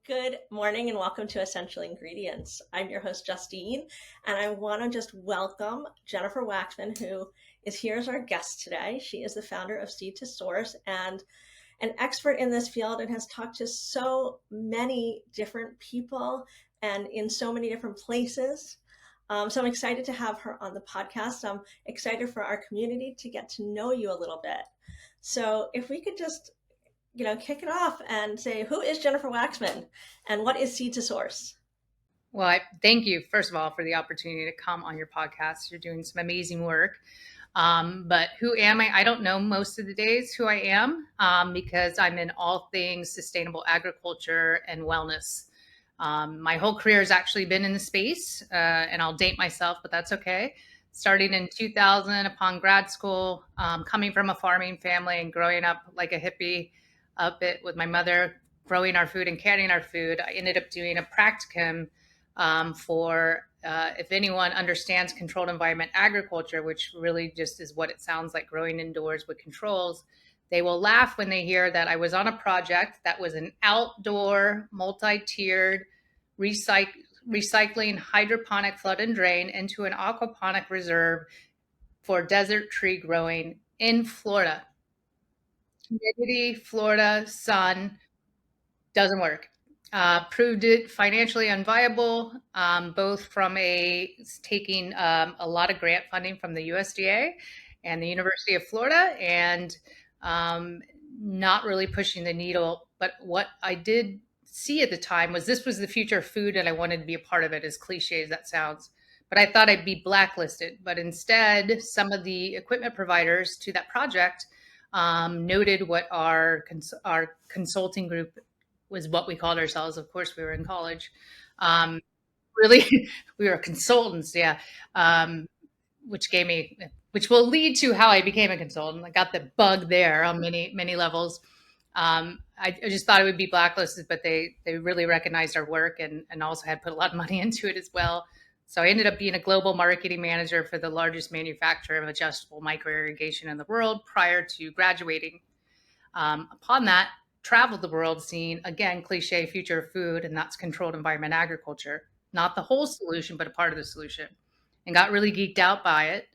Good morning and welcome to Essential Ingredients. I'm your host, Justine, and I want to just welcome Jennifer Waxman, who is here as our guest today. She is the founder of Seed to Source and an expert in this field and has talked to so many different people and in so many different places. So I'm excited to have her on the podcast. I'm excited for our community to get to know you a little bit. So if we could just kick it off and say, who is Jennifer Waxman and what is Seed to Source? Well, I thank you, first of all, for the opportunity to come on your podcast. You're doing some amazing work. But who am I? I don't know most of the days who I am because I'm in all things sustainable agriculture and wellness. My whole career has actually been in the space, and I'll date myself, but that's okay. Starting in 2000 upon grad school, coming from a farming family and growing up like a hippie up it with my mother, growing our food and canning our food, I ended up doing a practicum for if anyone understands controlled environment agriculture, which really just is what it sounds like, growing indoors with controls. They will laugh when they hear that I was on a project that was an outdoor, multi-tiered recycling hydroponic flood and drain into an aquaponic reserve for desert tree growing in Florida. Humidity, Florida, sun, doesn't work. Proved it financially unviable, both from taking a lot of grant funding from the USDA and the University of Florida, and not really pushing the needle. But what I did see at the time was this was the future of food, and I wanted to be a part of it, as cliche as that sounds. But I thought I'd be blacklisted. But instead, some of the equipment providers to that project noted what our consulting group was what we called ourselves. Of course, we were in college. Um, really, we were consultants, yeah. Which will lead to how I became a consultant. I got the bug there on many levels. I just thought it would be blacklisted, but they really recognized our work and also had put a lot of money into it as well. So I ended up being a global marketing manager for the largest manufacturer of adjustable micro irrigation in the world prior to graduating. Upon that, traveled the world seeing, again, cliche future of food, and that's controlled environment agriculture. Not the whole solution, but a part of the solution. And got really geeked out by it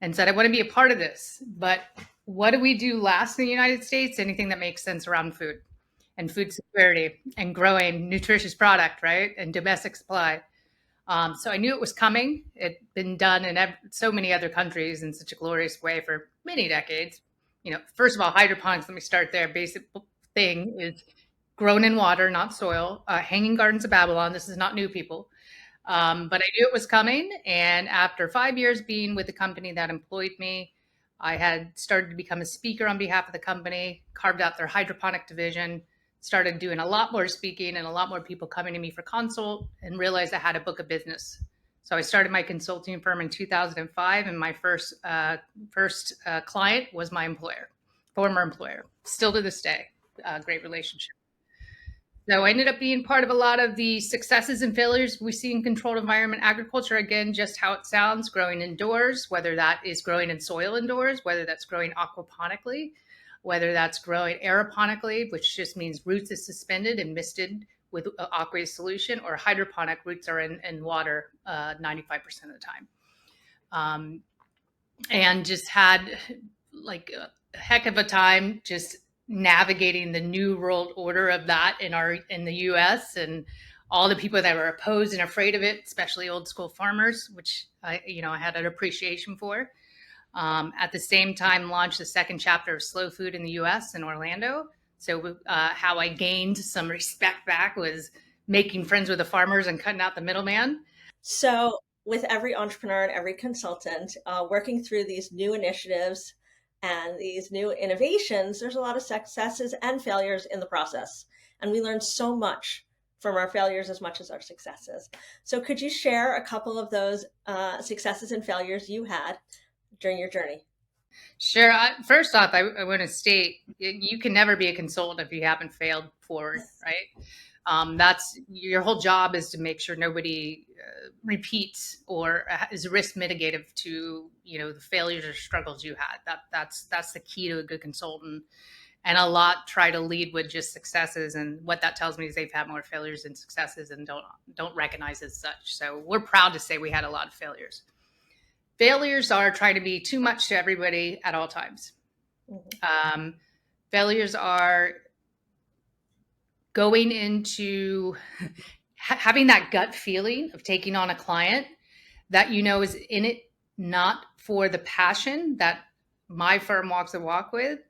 and said, I want to be a part of this. But what do we do last in the United States? Anything that makes sense around food and food security and growing nutritious product, right? And domestic supply. So I knew it was coming. It'd been done in so many other countries in such a glorious way for many decades. First of all, hydroponics, let me start there. Basic thing is grown in water, not soil. Hanging Gardens of Babylon. This is not new, people. But I knew it was coming. And after 5 years being with the company that employed me, I had started to become a speaker on behalf of the company, carved out their hydroponic division, started doing a lot more speaking and a lot more people coming to me for consult, and realized I had a book of business. So I started my consulting firm in 2005, and my first client was my former employer, still to this day. Great relationship. So I ended up being part of a lot of the successes and failures we see in controlled environment agriculture. Again, just how it sounds, growing indoors, whether that is growing in soil indoors, whether that's growing aquaponically, whether that's growing aeroponically, which just means roots is suspended and misted with aqueous solution, or hydroponic, roots are in water 95% of the time. And just had like a heck of a time just navigating the new world order of that in the US, and all the people that were opposed and afraid of it, especially old school farmers, which I had an appreciation for. At the same time, launched the second chapter of Slow Food in the US in Orlando. So how I gained some respect back was making friends with the farmers and cutting out the middleman. So, with every entrepreneur and every consultant working through these new initiatives and these new innovations, there's a lot of successes and failures in the process. And we learn so much from our failures as much as our successes. So, could you share a couple of those successes and failures you had during your journey? Sure. First off, I want to state you can never be a consultant if you haven't failed forward, right? That's your whole job is to make sure nobody repeats or is risk mitigative to the failures or struggles you had. That's the key to a good consultant. and a lot try to lead with just successes. And what that tells me is they've had more failures than successes and don't recognize as such. So we're proud to say we had a lot of failures. Failures are trying to be too much to everybody at all times. Um, Failures are going into having that gut feeling of taking on a client that is in it not for the passion that my firm walks the walk with,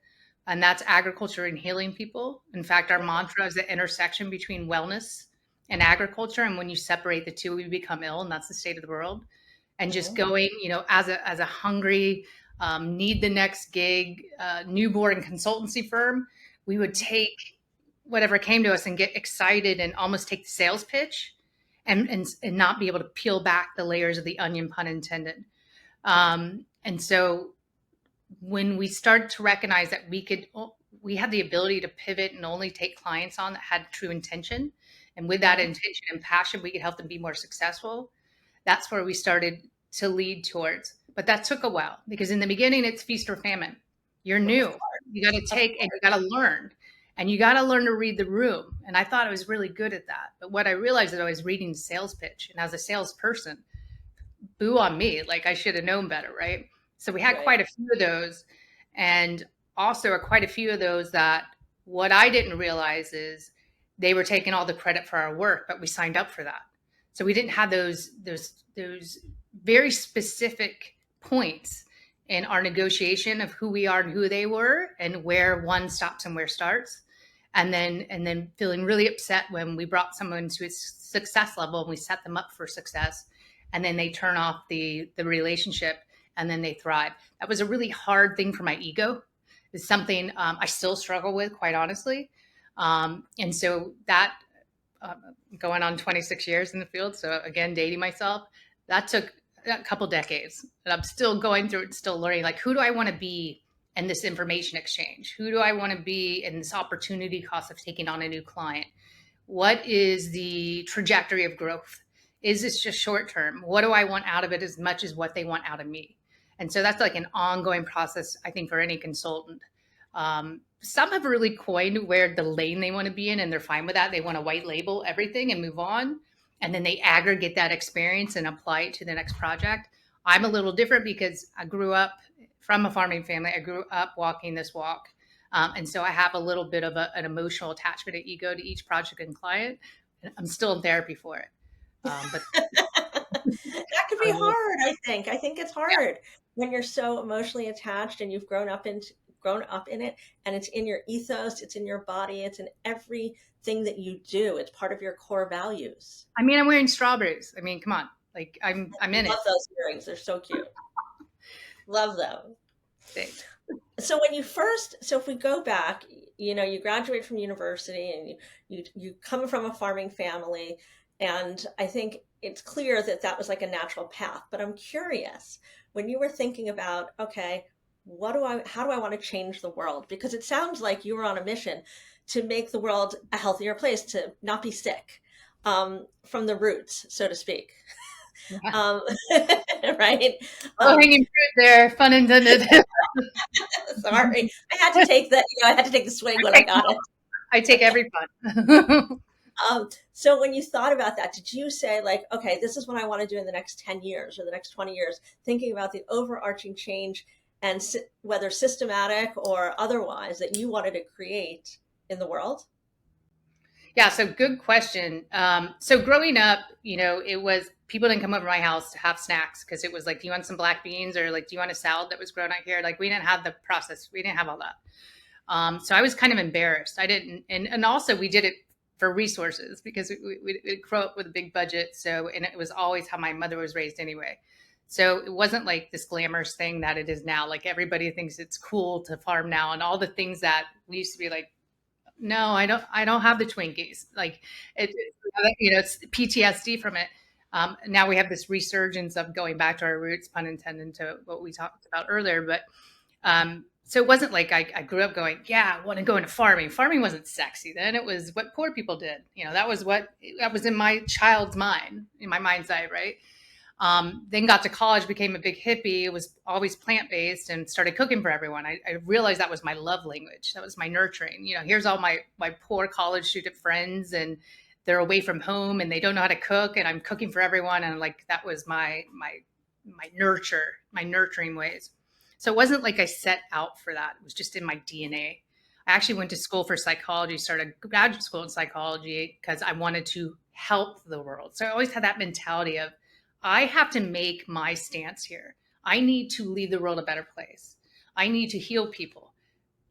and that's agriculture and healing people. In fact, our mantra is the intersection between wellness and agriculture, and when you separate the two, we become ill, and that's the state of the world. And just going, as a hungry, need the next gig, newborn consultancy firm, we would take whatever came to us and get excited and almost take the sales pitch and not be able to peel back the layers of the onion, pun intended. And so when we started to recognize that we had the ability to pivot and only take clients on that had true intention, and with that intention and passion, we could help them be more successful. That's where we started to lead towards. But that took a while, because in the beginning, it's feast or famine. You're new. You got to take and you got to learn. And you got to learn to read the room. And I thought I was really good at that. But what I realized is I was reading the sales pitch. And as a salesperson, boo on me. Like, I should have known better, right? So we had quite a few of those. And also quite a few of those that what I didn't realize is they were taking all the credit for our work, but we signed up for that. So we didn't have those very specific points in our negotiation of who we are and who they were, and where one stops and where starts. And then feeling really upset when we brought someone to a success level and we set them up for success, and then they turn off the relationship and then they thrive. That was a really hard thing for my ego. It's something I still struggle with, quite honestly. And so that going on 26 years in the field. So again, dating myself, that took a couple decades, and I'm still going through it, still learning, like, who do I want to be in this information exchange? Who do I want to be in this opportunity cost of taking on a new client? What is the trajectory of growth? Is this just short term? What do I want out of it as much as what they want out of me? And so that's like an ongoing process, I think, for any consultant. Some have really coined where the lane they want to be in, and they're fine with that. They want to white label everything and move on. And then they aggregate that experience and apply it to the next project. I'm a little different because I grew up from a farming family. I grew up walking this walk. And so I have a little bit of an emotional attachment and ego to each project and client. I'm still in therapy for it. But that could be hard, I think. I think it's hard when you're so emotionally attached and you've grown up in it, and it's in your ethos, it's in your body, it's in everything that you do. It's part of your core values. I mean, I'm wearing strawberries. I mean, come on. Like, I'm in it. Love those earrings. They're so cute. Love them. Thanks. So if we go back, you graduate from university and you come from a farming family, and I think it's clear that was like a natural path. But I'm curious, when you were thinking about, okay, how do I want to change the world? Because it sounds like you were on a mission to make the world a healthier place, to not be sick, from the roots, so to speak. Yeah. Right? Hanging fruit there, pun intended. Sorry, I had to take the swing when I got it. I take every pun. So when you thought about that, did you say, like, okay, this is what I want to do in the next 10 years or the next 20 years, thinking about the overarching change, and whether systematic or otherwise, that you wanted to create in the world? Yeah, so good question. So growing up, it was, people didn't come over to my house to have snacks, because it was like, do you want some black beans, or like, do you want a salad that was grown out here? Like, we didn't have the process. We didn't have all that. So I was kind of embarrassed. I didn't, and also we did it for resources, because we grew up with a big budget. So, and it was always how my mother was raised anyway. So it wasn't like this glamorous thing that it is now. Like, everybody thinks it's cool to farm now, and all the things that we used to be like, no, I don't have the Twinkies. Like, it's PTSD from it. Now we have this resurgence of going back to our roots, pun intended, to what we talked about earlier. But so it wasn't like I grew up going, yeah, I want to go into farming. Farming wasn't sexy then. It was what poor people did. That was in my child's mind, in my mind's eye, right? Then got to college, became a big hippie, was always plant-based, and started cooking for everyone. I realized that was my love language. That was my nurturing. Here's all my poor college student friends, and they're away from home and they don't know how to cook, and I'm cooking for everyone. And like, that was my nurturing ways. So it wasn't like I set out for that. It was just in my DNA. I actually went to school for psychology, started graduate school in psychology because I wanted to help the world. So I always had that mentality of, I have to make my stance here. I need to leave the world a better place. I need to heal people.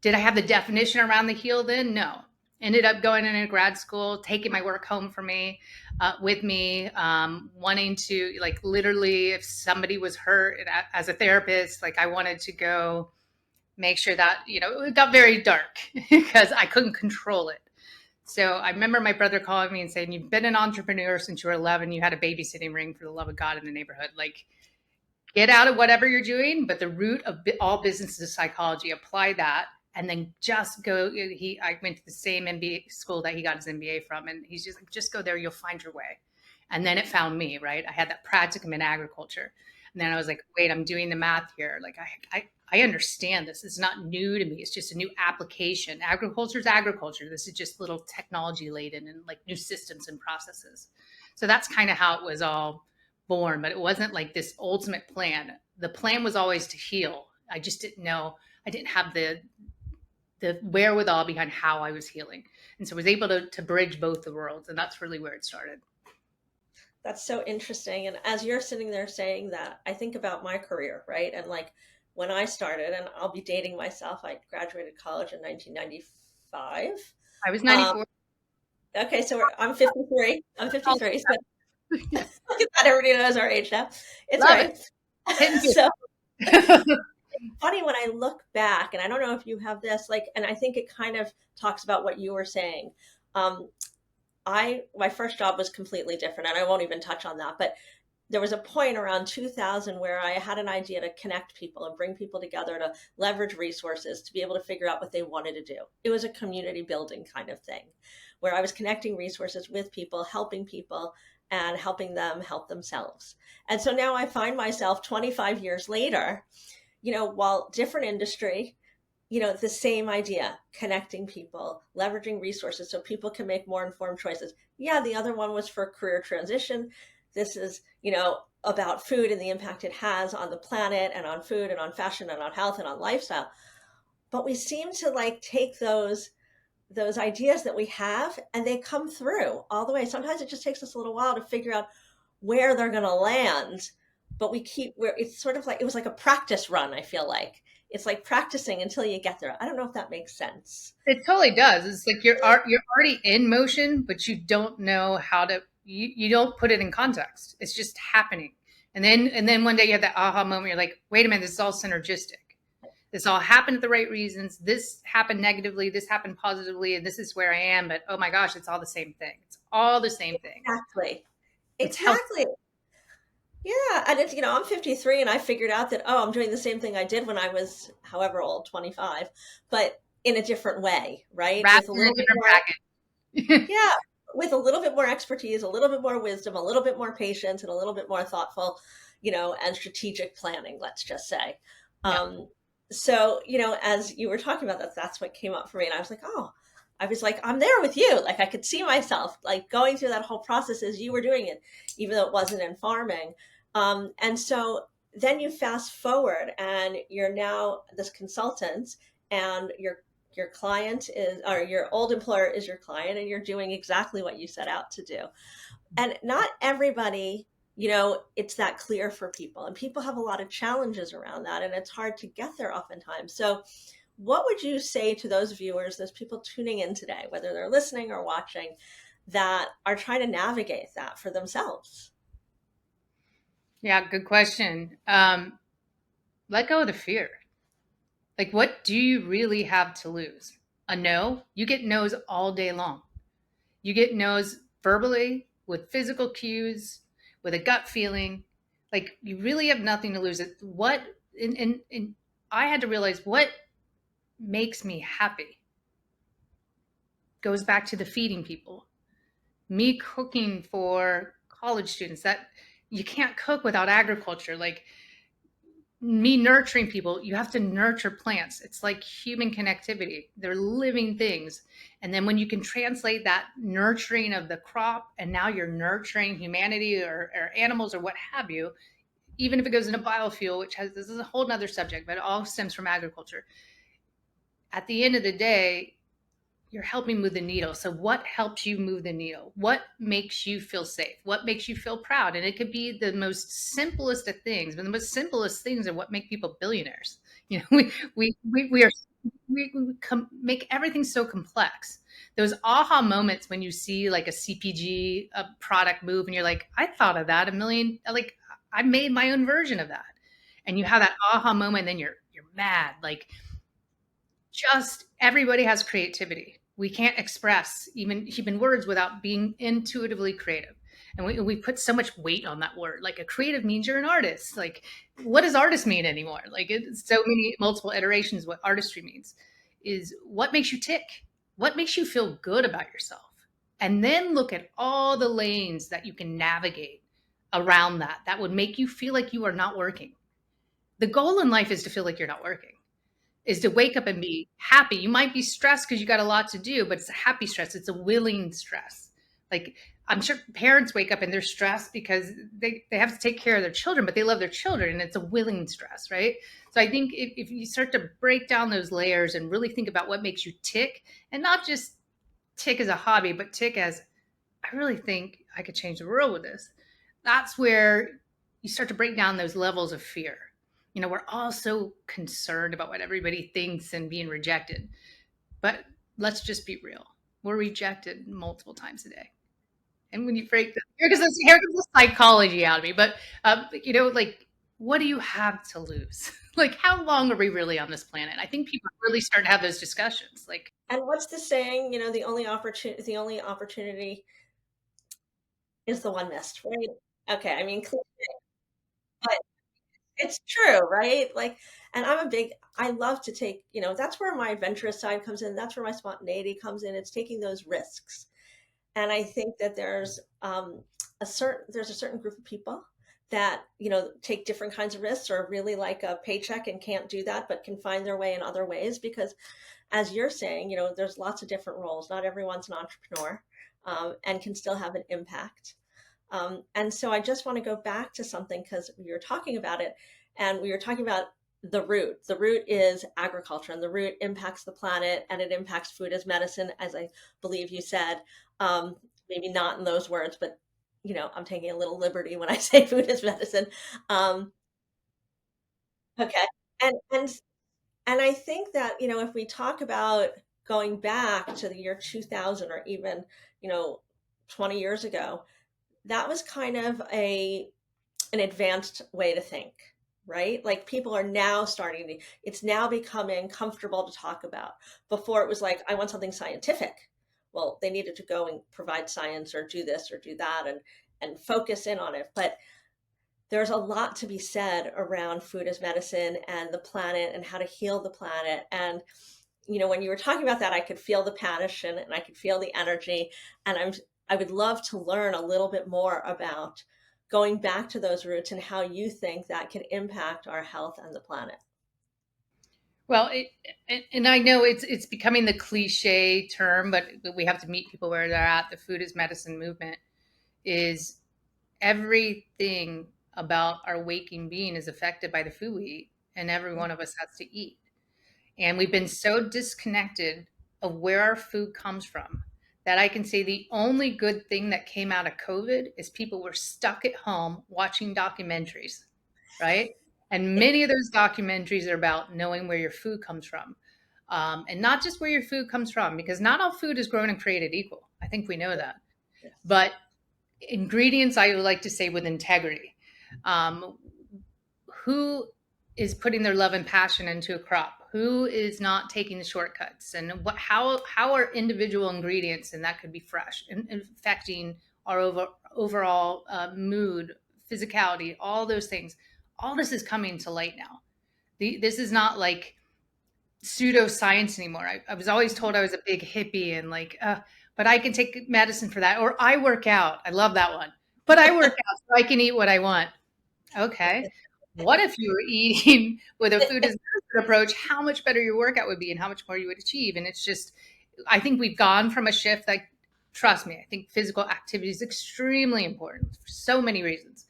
Did I have the definition around the heal then? No. Ended up going into grad school, taking my work home for me, with me, wanting to, like, literally, if somebody was hurt as a therapist, like, I wanted to go make sure that, it got very dark because I couldn't control it. So I remember my brother calling me and saying, "You've been an entrepreneur since you were 11. You had a babysitting ring, for the love of God, in the neighborhood. Like, get out of whatever you're doing, but the root of all business is psychology. Apply that, and then just go." I went to the same MBA school that he got his MBA from, and he's just like, "Just go there. You'll find your way." And then it found me, right? I had that practicum in agriculture. And then I was like, wait, I'm doing the math here. Like, I understand this. It's not new to me. It's just a new application. Agriculture is agriculture. This is just little technology laden and like new systems and processes. So that's kind of how it was all born. But it wasn't like this ultimate plan. The plan was always to heal. I just didn't know. I didn't have the wherewithal behind how I was healing. And so I was able to bridge both the worlds. And that's really where it started. That's so interesting. And as you're sitting there saying that, I think about my career, right? And like when I started, and I'll be dating myself, I graduated college in 1995. I was Um, 94. okay, so I'm 53. I'm 53. So look at that, everybody knows our age now. It's all Love it. right. Hitting So you. funny when I look back, and I don't know if you have this, like, and I think it kind of talks about what you were saying. Um, my first job was completely different, and I won't even touch on that. But there was a point around 2000 where I had an idea to connect people and bring people together to leverage resources to be able to figure out what they wanted to do. It was a community building kind of thing where I was connecting resources with people, and helping them help themselves. And so now I find myself 25 years later, while different industry, the same idea, connecting people, leveraging resources so people can make more informed choices. Yeah, the other one was for career transition. This is, about food and the impact it has on the planet and on food and on fashion and on health and on lifestyle. But we seem to like take those ideas that we have and they come through all the way. Sometimes it just takes us a little while to figure out where they're going to land, but we keep where it's sort of like it was like a practice run. I feel like it's like practicing until you get there. I don't know if that makes sense. It totally does. It's like you're already in motion, but you don't know how to. You don't put it in context. It's just happening, and then one day you have that aha moment. You're like, wait a minute, this is all synergistic. This all happened at the right reasons. This happened negatively. This happened positively, and this is where I am. But oh my gosh, it's all the same thing. It's all the same thing. Exactly. It's healthy. Exactly. Yeah, and it's I'm 53 and I figured out that I'm doing the same thing I did when I was however old, 25, but in a different way, right? Wrapped With a in a little bit different more, package. yeah, with a little bit more expertise, a little bit more wisdom, a little bit more patience, and a little bit more thoughtful, and strategic planning, let's just say. Yeah. So, as you were talking about that, that's what came up for me. And I was like, I'm there with you. Like I could see myself like going through that whole process as you were doing it, even though it wasn't in farming. And so then you fast forward and you're now this consultant and your client is, or your old employer is your client, and you're doing exactly what you set out to do. And not everybody, it's that clear for people, and people have a lot of challenges around that, and it's hard to get there oftentimes. So what would you say to those viewers, those people tuning in today, whether they're listening or watching, that are trying to navigate that for themselves? Yeah, good question. Let go of the fear. Like, what do you really have to lose? A no? You get no's all day long. You get no's verbally, with physical cues, with a gut feeling. Like, you really have nothing to lose. And I had to realize what makes me happy goes back to the feeding people. Me cooking for college students, that you can't cook without agriculture. Like me nurturing people, you have to nurture plants. It's like human connectivity. They're living things. And then when you can translate that nurturing of the crop, and now you're nurturing humanity or animals or what have you, even if it goes into biofuel, which has, this is a whole nother subject, but it all stems from agriculture. At the end of the day, you're helping move the needle. So what helps you move the needle? What makes you feel safe? What makes you feel proud? And it could be the most simplest of things, but the most simplest things are what make people billionaires. You know, we are make everything so complex. Those aha moments when you see like a CPG a product move and you're like, I thought of that a million, like I made my own version of that. And you have that aha moment, and then you're mad. Like just everybody has creativity. We can't express even words without being intuitively creative. And we put so much weight on that word. Like a creative means you're an artist. Like, what does artist mean anymore? Like, it's so many multiple iterations. What artistry means is what makes you tick, what makes you feel good about yourself. And then look at all the lanes that you can navigate around that, that would make you feel like you are not working. The goal in life is to feel like you're not working, is to wake up and be happy. You might be stressed because you got a lot to do, but it's a happy stress. It's a willing stress. Like I'm sure parents wake up and they're stressed because they have to take care of their children, but they love their children, and it's a willing stress, right? So I think if you start to break down those layers and really think about what makes you tick, and not just tick as a hobby, but tick as, I really think I could change the world with this. That's where you start to break down those levels of fear. You know, we're all so concerned about what everybody thinks and being rejected. But let's just be real. We're rejected multiple times a day. And when you break the, here comes the psychology out of me. But, you know, like, what do you have to lose? Like, how long are we really on this planet? I think people really start to have those discussions. Like, And what's the saying? The only opportunity is the one missed, right? Okay, I mean, but it's true, right? Like, and I love to take, that's where my adventurous side comes in. That's where my spontaneity comes in. It's taking those risks. And I think that there's a certain group of people that, take different kinds of risks or really like a paycheck and can't do that, but can find their way in other ways because as you're saying, there's lots of different roles. Not everyone's an entrepreneur, and can still have an impact. And so I just want to go back to something because we were talking about it and we were talking about the root. The root is agriculture, and the root impacts the planet, and it impacts food as medicine, as I believe you said. Um, Maybe not in those words, but I'm taking a little liberty when I say food as medicine. Um, okay. And I think that, if we talk about going back to the year 2000 or even, you know, 20 years ago, that was kind of an advanced way to think, right? Like people are now starting to, it's now becoming comfortable to talk about. Before it was like, I want something scientific. Well, they needed to go and provide science or do this or do that and focus in on it. But there's a lot to be said around food as medicine and the planet and how to heal the planet. And, when you were talking about that, I could feel the passion and I could feel the energy. And I would love to learn a little bit more about going back to those roots and how you think that can impact our health and the planet. well, and I know it's becoming the cliche term, but we have to meet people where they're at. The food is medicine movement is everything about our waking being is affected by the food we eat, and every one of us has to eat. And we've been so disconnected of where our food comes from that I can say the only good thing that came out of COVID is people were stuck at home watching documentaries, right? And many of those documentaries are about knowing where your food comes from. And not just where your food comes from, because not all food is grown and created equal. I think we know that. Yes. But ingredients, I would like to say with integrity. Um, who is putting their love and passion into a crop? Who is not taking the shortcuts? And how are individual ingredients, and that could be fresh, and affecting our overall mood, physicality, all those things. All this is coming to light now. This is not like pseudoscience anymore. I was always told I was a big hippie and like, but I can take medicine for that. Or I work out. I love that one. But I work out so I can eat what I want. Okay. What if you were eating with a food as medicine approach? How much better your workout would be and how much more you would achieve. And it's just, I think we've gone from a shift that, trust me, I think physical activity is extremely important for so many reasons.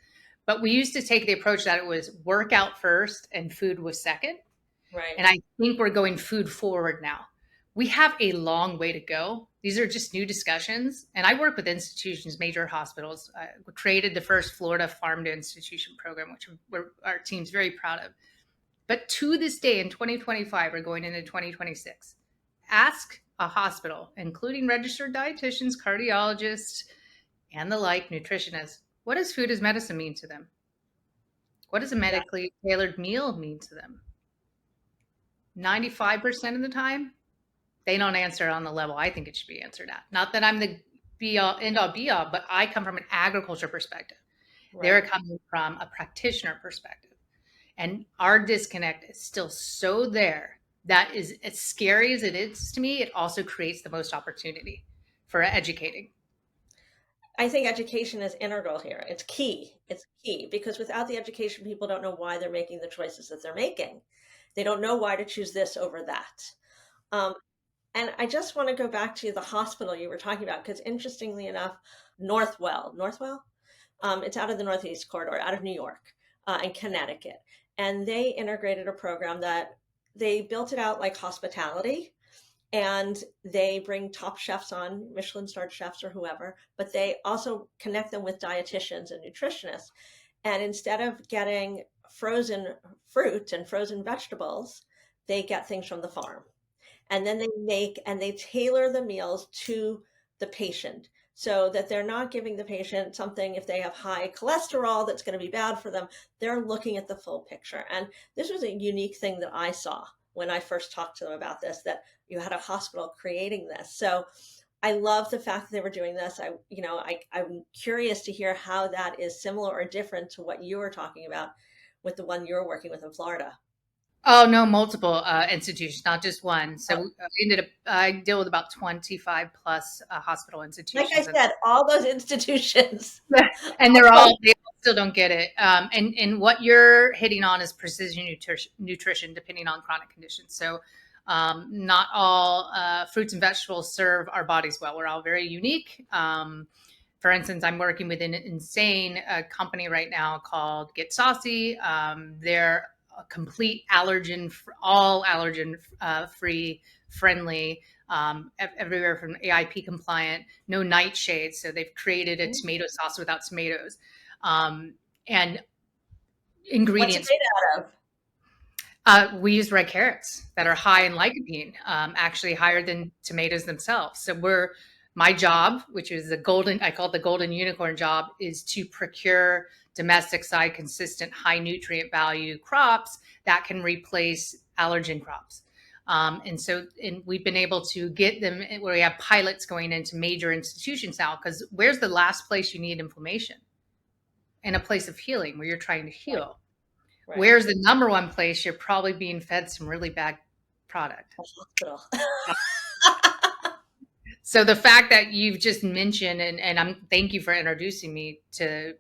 But we used to take the approach that it was workout first and food was second. Right. And I think we're going food forward now. We have a long way to go. These are just new discussions. And I work with institutions, major hospitals. We created the first Florida Farm to Institution program, which our team's very proud of. But to this day, in 2025, we're going into 2026. Ask a hospital, including registered dietitians, cardiologists, and the like, nutritionists, what does food as medicine mean to them? What does a Yeah. medically tailored meal mean to them? 95% of the time, they don't answer on the level I think it should be answered at. Not that I'm the be all, end all, be all, but I come from an agriculture perspective. They're Right. coming from a practitioner perspective. And our disconnect is still so there. That is as scary as it is to me. It also creates the most opportunity for educating. I think education is integral here. It's key. It's key because without the education, people don't know why they're making the choices that they're making. They don't know why to choose this over that. Um, and I just want to go back to the hospital you were talking about because interestingly enough, Northwell, it's out of the Northeast corridor, out of New York and Connecticut, and they integrated a program that they built it out like hospitality, and they bring top chefs on, Michelin starred chefs or whoever, but they also connect them with dietitians and nutritionists. And instead of getting frozen fruit and frozen vegetables, they get things from the farm. And then they make and they tailor the meals to the patient so that they're not giving the patient something if they have high cholesterol that's going to be bad for them. They're looking at the full picture. And this was a unique thing that I saw when I first talked to them about this, that you had a hospital creating this. So I love the fact that they were doing this. I'm curious to hear how that is similar or different to what you were talking about with the one you're working with in Florida. Oh no, multiple institutions, not just one. So I deal with about 25 plus hospital Like I institutions, and said, all those institutions. and they all still don't get it. And what you're hitting on is precision nutrition, depending on chronic conditions. So not all fruits and vegetables serve our bodies well. We're all very unique. For instance, I'm working with an insane company right now called Get Saucy. They're a complete allergen, all allergen free, friendly, everywhere from AIP compliant, no nightshades. So they've created a tomato sauce without tomatoes, and What's it ingredients. made out of? We use red carrots that are high in lycopene, actually higher than tomatoes themselves. So my job, which is I call it the golden unicorn job, is to procure domestic side consistent high nutrient value crops that can replace allergen crops. And we've been able to get them where we have pilots going into major institutions now, because where's the last place you need inflammation? In a place of healing where you're trying to Right, heal. right. Where's the number one place you're probably being fed some really bad product? A hospital. So the fact that you've just mentioned, and thank you for introducing me to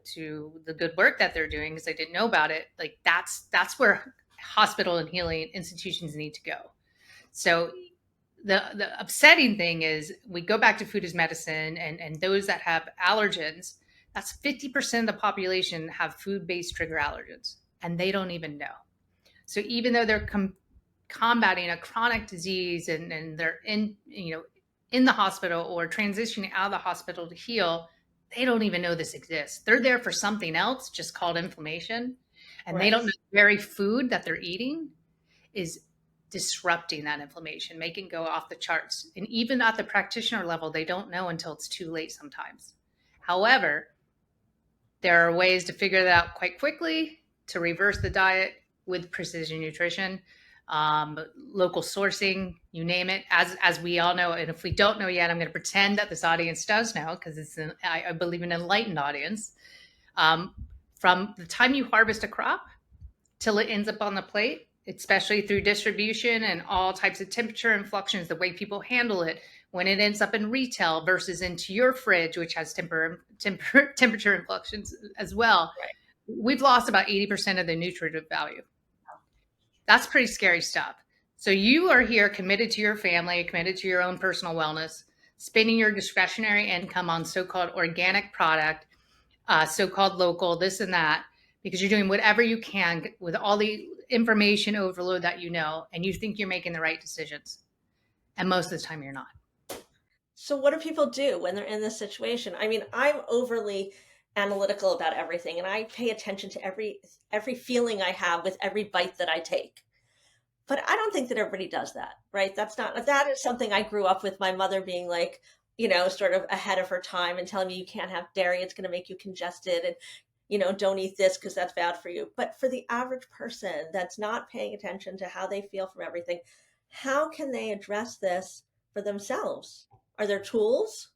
the good work that they're doing, because I didn't know about it. Like that's where hospital and healing institutions need to go. So the upsetting thing is we go back to food as medicine, and those that have allergens, that's 50% of the population have food-based trigger allergens, and they don't even know. So even though they're combating a chronic disease, and they're in the hospital or transitioning out of the hospital to heal, they don't even know this exists. They're there for something else, just called inflammation, and they don't Right, know the very food that they're eating is disrupting that inflammation, making it go off the charts. And even at the practitioner level, they don't know until it's too late sometimes. However, there are ways to figure that out quite quickly to reverse the diet with precision nutrition, local sourcing, you name it. As we all know, and if we don't know yet, I'm going to pretend that this audience does know, because I believe an enlightened audience. From the time you harvest a crop till it ends up on the plate, especially through distribution and all types of temperature inflections, the way people handle it, when it ends up in retail versus into your fridge, which has temperature inflections as well, Right. we've lost about 80% of the nutritive value. That's pretty scary stuff. So you are here committed to your family, committed to your own personal wellness, spending your discretionary income on so-called organic product, so-called local, this and that, because you're doing whatever you can with all the information overload that you know, and you think you're making the right decisions. And most of the time you're not. So what do people do when they're in this situation? I mean, I'm overly analytical about everything, and I pay attention to every feeling I have with every bite that I take. But I don't think that everybody does that, right? That is something I grew up with my mother being like, sort of ahead of her time and telling me you can't have dairy, it's going to make you congested, and don't eat this because that's bad for you. But for the average person that's not paying attention to how they feel from everything, how can they address this for themselves? Are there tools?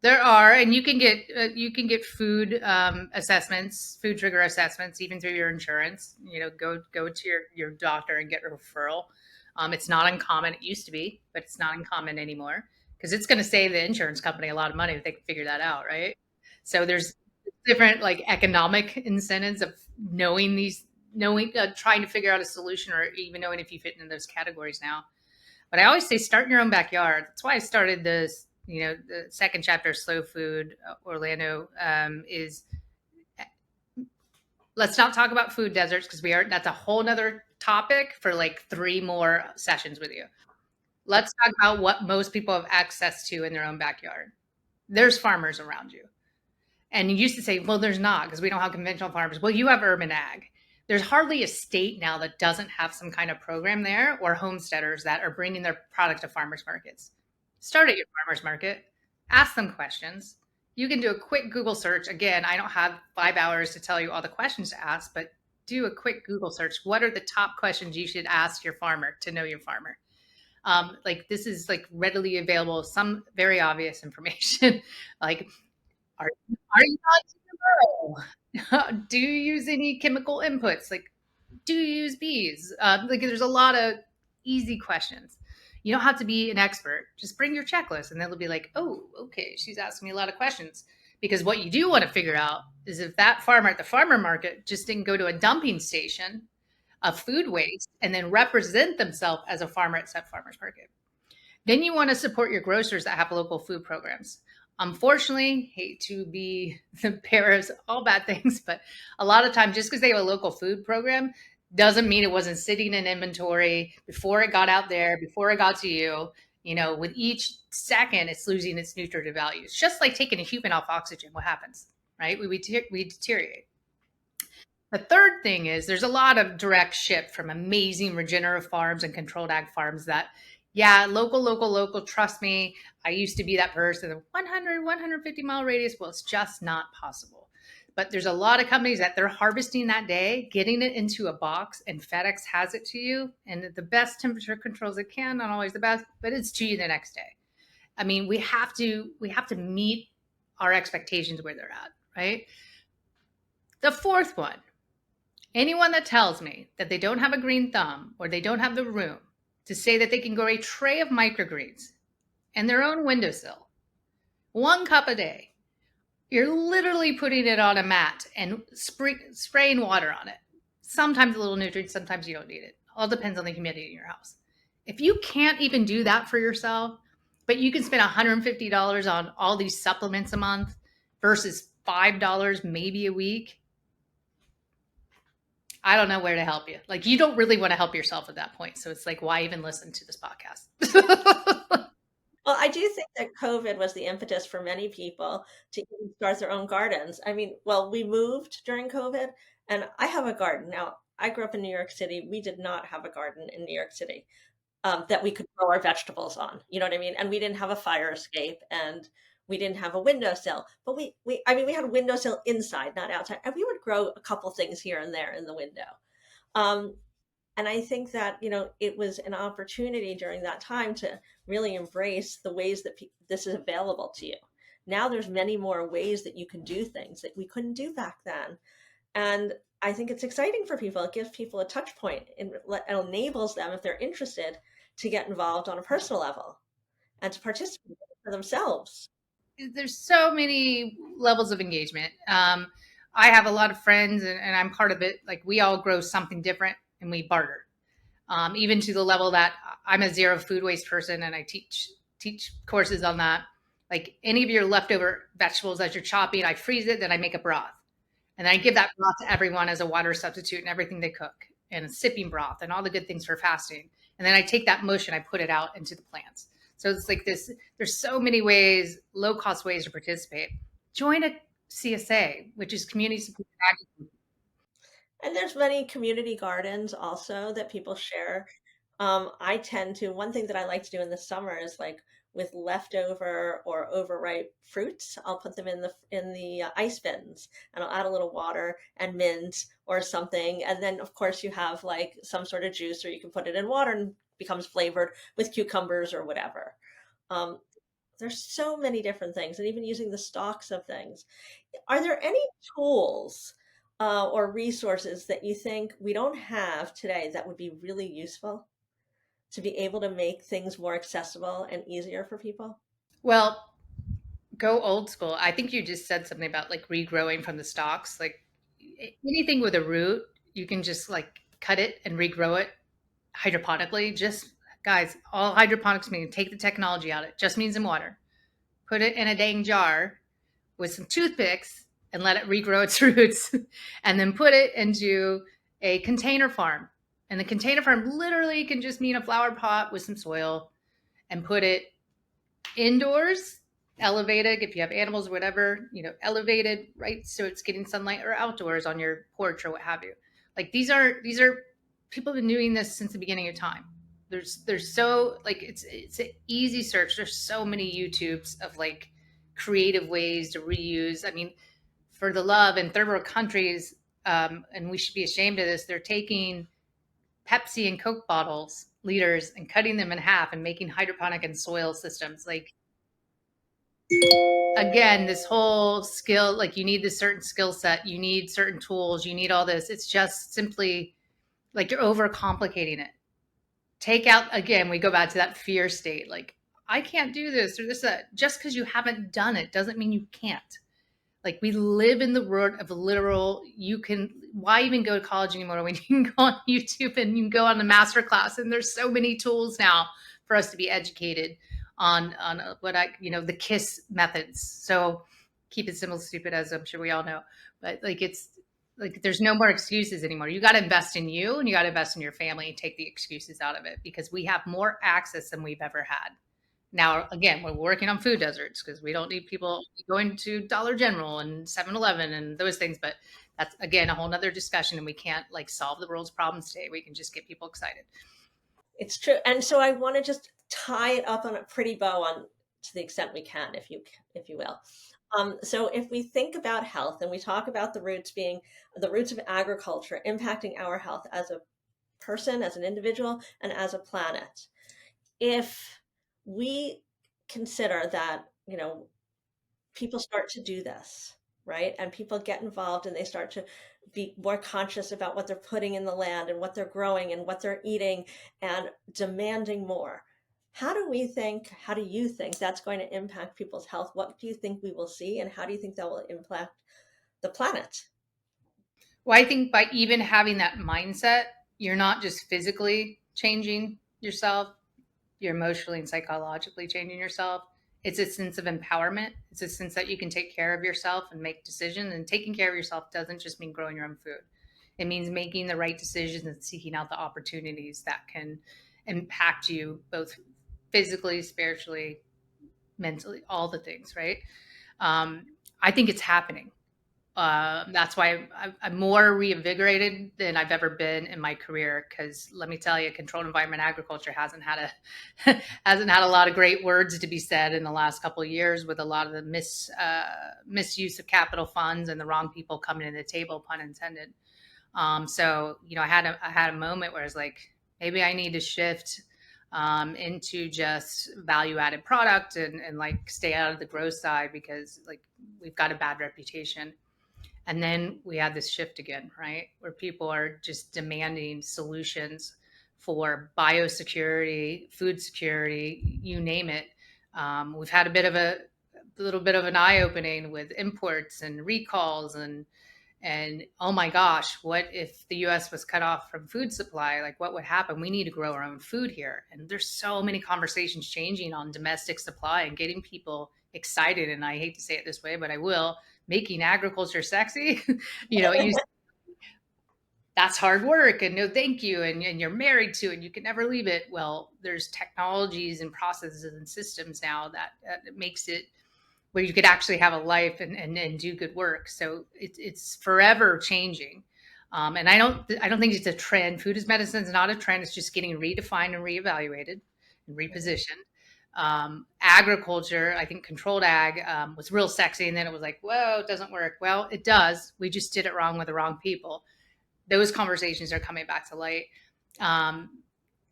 There are, and you can get food assessments, food trigger assessments, even through your insurance. Go to your doctor and get a referral. It's not uncommon. It used to be, but it's not uncommon anymore because it's going to save the insurance company a lot of money if they can figure that out, right? So there's different like economic incentives of knowing, trying to figure out a solution, or even knowing if you fit into those categories now. But I always say start in your own backyard. That's why I started this. The second chapter of Slow Food Orlando is let's not talk about food deserts because that's a whole nother topic for like 3 more sessions with you. Let's talk about what most people have access to in their own backyard. There's farmers around you. And you used to say, well, there's not because we don't have conventional farmers. Well, you have urban ag. There's hardly a state now that doesn't have some kind of program there, or homesteaders that are bringing their product to farmers markets. Start at your farmers market, ask them questions. You can do a quick Google search. Again, I don't have 5 hours to tell you all the questions to ask, but do a quick Google search. What are the top questions you should ask your farmer to know your farmer? Like this is like readily available, some very obvious information. Like are you not GMO? Do you use any chemical inputs? Like, do you use bees? Like, there's a lot of easy questions. You don't have to be an expert. Just bring your checklist, and they'll be like, "Oh, okay, she's asking me a lot of questions." Because what you do want to figure out is if that farmer at the farmer market just didn't go to a dumping station of food waste and then represent themselves as a farmer at said farmers market. Then you want to support your grocers that have local food programs. Unfortunately, hate to be the bearer of all bad things, but a lot of times just because they have a local food program doesn't mean it wasn't sitting in inventory before it got out there, before it got to you. With each second, it's losing its nutritive value. It's just like taking a human off oxygen. What happens, right? We deteriorate. The third thing is there's a lot of direct ship from amazing regenerative farms and controlled ag farms that, yeah, local, local, local, trust me, I used to be that person, 150-mile radius. Well, it's just not possible. But there's a lot of companies that they're harvesting that day, getting it into a box, and FedEx has it to you. And the best temperature controls it can, not always the best, but it's to you the next day. I mean, we have to meet our expectations where they're at, right? The fourth one, anyone that tells me that they don't have a green thumb or they don't have the room to say that they can grow a tray of microgreens in their own windowsill, 1 cup a day, you're literally putting it on a mat and spraying water on it. Sometimes a little nutrients, sometimes you don't need it. All depends on the humidity in your house. If you can't even do that for yourself, but you can spend $150 on all these supplements a month versus $5 maybe a week, I don't know where to help you. Like, you don't really want to help yourself at that point. So it's like, why even listen to this podcast? Well, I do think that COVID was the impetus for many people to even start their own gardens. I mean, well, we moved during COVID, and I have a garden. Now, I grew up in New York City. We did not have a garden in New York City that we could grow our vegetables on. You know what I mean? And we didn't have a fire escape, and we didn't have a windowsill. But I mean, we had a windowsill inside, not outside, and we would grow a couple things here and there in the window. Um, and I think that, it was an opportunity during that time to really embrace the ways that this is available to you. Now there's many more ways that you can do things that we couldn't do back then. And I think it's exciting for people. It gives people a touch point and it enables them, if they're interested, to get involved on a personal level. and to participate for themselves. There's so many levels of engagement. I have a lot of friends, and I'm part of it. Like we all grow something different, and we barter. Even to the level that I'm a zero food waste person, and I teach courses on that. Like any of your leftover vegetables as you're chopping, I freeze it, then I make a broth, and then I give that broth to everyone as a water substitute and everything they cook, and a sipping broth, and all the good things for fasting. And then I take that mush and I put it out into the plants. So it's like this. There's so many ways, low cost ways to participate. Join a CSA, which is community supported agriculture. And there's many community gardens also that people share. I tend to, one thing that I like to do in the summer is like with leftover or overripe fruits, I'll put them in the ice bins and I'll add a little water and mint or something. And then of course you have like some sort of juice or you can put it in water and it becomes flavored with cucumbers or whatever. Um, there's so many different things, and even using the stalks of things. Are there any tools or resources that you think we don't have today that would be really useful to be able to make things more accessible and easier for people? Well, go old school. I think you just said something about like regrowing from the stalks. Like anything with a root, you can just like cut it and regrow it hydroponically. Just guys, all hydroponics mean take the technology out. It just means in water. Put it in a dang jar with some toothpicks and let it regrow its roots, and then put it into a container farm. And the container farm literally can just mean a flower pot with some soil, and put it indoors, elevated if you have animals, whatever, elevated, right? So it's getting sunlight, or outdoors on your porch or what have you. Like these are people have been doing this since the beginning of time. There's so like it's an easy search. There's so many YouTubes of like creative ways to reuse. I mean, for the love in third world countries, and we should be ashamed of this, they're taking Pepsi and Coke bottles, liters, and cutting them in half and making hydroponic and soil systems. Like again, this whole skill, like you need this certain skill set, you need certain tools, you need all this. It's just simply like you're overcomplicating it. Take out again, we go back to that fear state. Like, I can't do this or this, that. Just because you haven't done it doesn't mean you can't. Like we live in the world of literal, you can, why even go to college anymore when you can go on YouTube and you can go on a master class, and there's so many tools now for us to be educated on what the KISS methods. So keep it simple, stupid, as I'm sure we all know. But like it's like there's no more excuses anymore. You got to invest in you, and you got to invest in your family and take the excuses out of it, because we have more access than we've ever had. Now, again, we're working on food deserts because we don't need people going to Dollar General and 7-Eleven and those things. But that's, again, a whole nother discussion. And we can't like solve the world's problems today. We can just get people excited. It's true. And so I want to just tie it up on a pretty bow on to the extent we can, if you will. So if we think about health and we talk about the roots being the roots of agriculture impacting our health as a person, as an individual, and as a planet, if we consider that, people start to do this, right? And people get involved and they start to be more conscious about what they're putting in the land and what they're growing and what they're eating and demanding more. How do you think that's going to impact people's health? What do you think we will see? And how do you think that will impact the planet? Well, I think by even having that mindset, you're not just physically changing yourself, you're emotionally and psychologically changing yourself. It's a sense of empowerment. It's a sense that you can take care of yourself and make decisions. And taking care of yourself doesn't just mean growing your own food. It means making the right decisions and seeking out the opportunities that can impact you both physically, spiritually, mentally, all the things, right? Um, I think it's happening. That's why I'm more reinvigorated than I've ever been in my career. Because let me tell you, controlled environment agriculture hasn't had a hasn't had a lot of great words to be said in the last couple of years, with a lot of the misuse of capital funds and the wrong people coming to the table, pun intended. So I had a moment where I was like, maybe I need to shift into just value added product, and like stay out of the growth side, because like we've got a bad reputation. And then we had this shift again, right? Where people are just demanding solutions for biosecurity, food security, you name it. We've had a little bit of an eye opening with imports and recalls and oh my gosh, what if the US was cut off from food supply? Like what would happen? We need to grow our own food here. And there's so many conversations changing on domestic supply and getting people excited. And I hate to say it this way, but I will, making agriculture sexy. It used that's hard work and no thank you and you're married to it and you can never leave it. Well, there's technologies and processes and systems now that makes it where you could actually have a life and do good work. So it's forever changing. And I don't think it's a trend. Food is medicine is not a trend. It's just getting redefined and reevaluated and repositioned. Agriculture, I think controlled ag was real sexy. And then it was like, whoa, it doesn't work. Well, it does. We just did it wrong with the wrong people. Those conversations are coming back to light.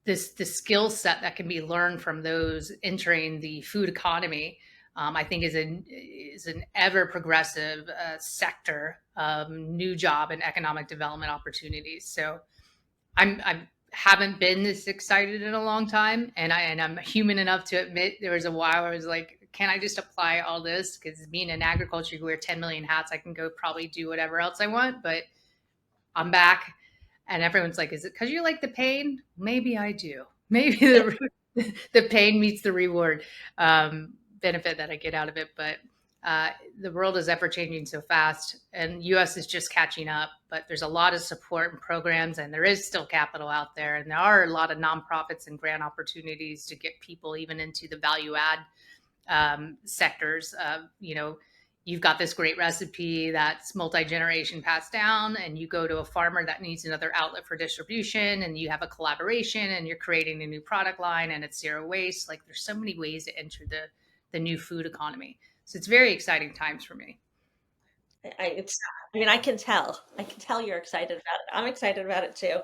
The skill set that can be learned from those entering the food economy, I think is an ever progressive sector of new job and economic development opportunities. So I haven't been this excited in a long time, and I'm human enough to admit there was a while I was like, can I just apply all this? Because being in agriculture, you wear 10 million hats. I can go probably do whatever else I want, but I'm back. And everyone's like, is it because you like the pain? Maybe I do. Maybe the pain meets the reward benefit that I get out of it. But the world is ever changing so fast, and U.S. is just catching up. But there's a lot of support and programs, and there is still capital out there, and there are a lot of nonprofits and grant opportunities to get people even into the value add sectors. You've got this great recipe that's multi-generation passed down, and you go to a farmer that needs another outlet for distribution, and you have a collaboration and you're creating a new product line and it's zero waste. Like there's so many ways to enter the new food economy. So it's very exciting times for me. It's, I mean, I can tell you're excited about it. I'm excited about it too.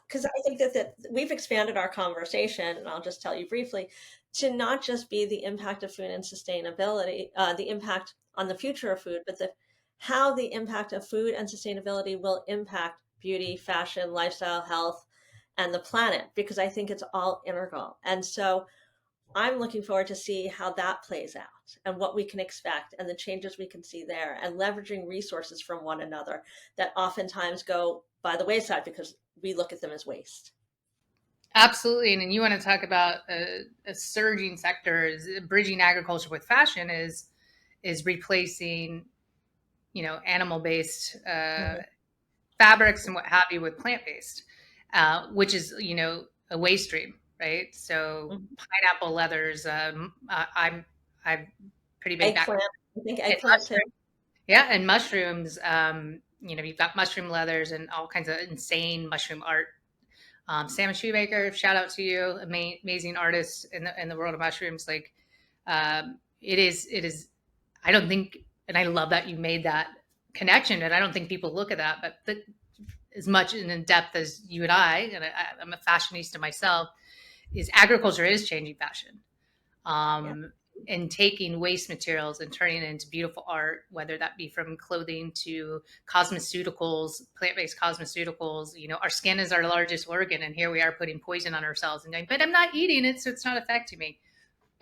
Because I think that we've expanded our conversation, and I'll just tell you briefly, to not just be the impact of food and sustainability, the impact on the future of food, but how the impact of food and sustainability will impact beauty, fashion, lifestyle, health, and the planet, because I think it's all integral. And so I'm looking forward to see how that plays out and what we can expect and the changes we can see there and leveraging resources from one another that oftentimes go by the wayside because we look at them as waste. Absolutely. And then you want to talk about a surging sector is bridging agriculture with fashion is replacing, animal based Mhm. fabrics and what have you with plant based, which is a waste stream, right? So Mhm. pineapple leathers. I'm pretty big back Eggplant, I think in eggplant too. mushrooms. Yeah, and mushrooms. You've got mushroom leathers and all kinds of insane mushroom art. Sam Shoemaker, shout out to you, amazing artist in the world of mushrooms. Like, it is. I don't think, and I love that you made that connection, and I don't think people look at that, but as much and in depth as you and I'm a fashionista myself, is agriculture is changing fashion. Yeah. Um, and taking waste materials and turning it into beautiful art, whether that be from clothing to cosmeceuticals, plant-based cosmeceuticals. Our skin is our largest organ, and here we are putting poison on ourselves and going, but I'm not eating it, so it's not affecting me.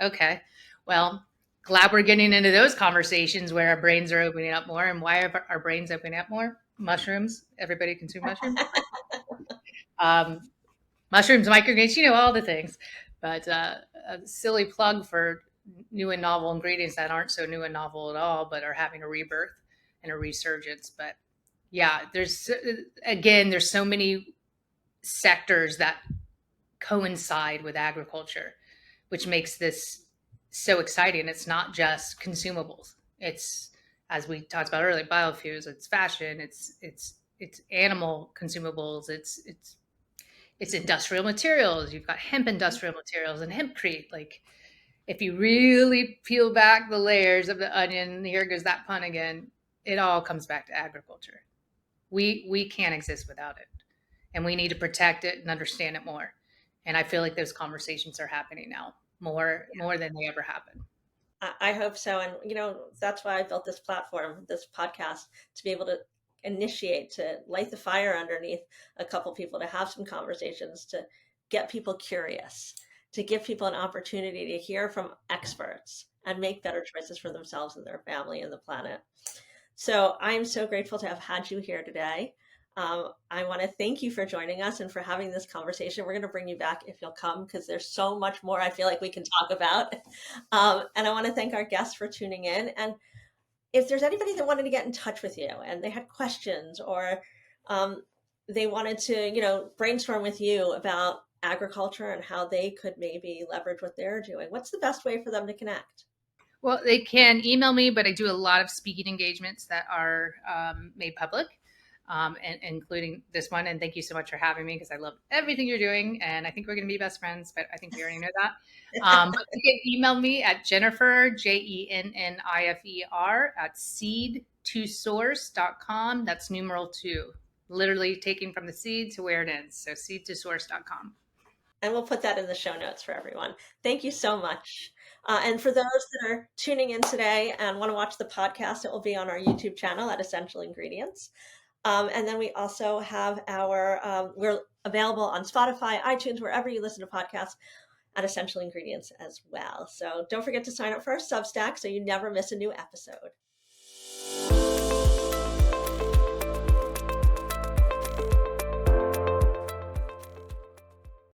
Okay, well, glad we're getting into those conversations where our brains are opening up more. And why are our brains opening up more? Mushrooms. Everybody consume mushrooms. Um, Mushrooms, microgreens, all the things. But a silly plug for new and novel ingredients that aren't so new and novel at all, but are having a rebirth and a resurgence. But yeah, there's so many sectors that coincide with agriculture, which makes this so exciting. It's not just consumables. It's, as we talked about earlier, biofuels. It's fashion. It's animal consumables. It's industrial materials. You've got hemp industrial materials and hempcrete. Like, if you really peel back the layers of the onion, here goes that pun again. It all comes back to agriculture. We can't exist without it, and we need to protect it and understand it more. And I feel like those conversations are happening now more than they ever happened. I hope so. And, that's why I built this platform, this podcast, to be able to initiate, to light the fire underneath a couple people, to have some conversations, to get people curious. to give people an opportunity to hear from experts and make better choices for themselves and their family and the planet. So I'm so grateful to have had you here today. I want to thank you for joining us and for having this conversation. We're going to bring you back if you'll come, because there's so much more I feel like we can talk about. And I want to thank our guests for tuning in. And if there's anybody that wanted to get in touch with you and they had questions, or um, they wanted to, brainstorm with you about agriculture and how they could maybe leverage what they're doing, what's the best way for them to connect? Well, they can email me, but I do a lot of speaking engagements that are made public, and including this one. And thank you so much for having me, because I love everything you're doing, and I think we're going to be best friends. But I think we already know that. But you can email me at Jennifer, Jennifer, at seed2source.com. That's numeral 2, literally taking from the seed to where it ends. So seed2source.com. And we'll put that in the show notes for everyone. Thank you so much. And for those that are tuning in today and want to watch the podcast, it will be on our YouTube channel at Essential Ingredients. And then we also have we're available on Spotify, iTunes, wherever you listen to podcasts, at Essential Ingredients as well. So don't forget to sign up for our Substack so you never miss a new episode.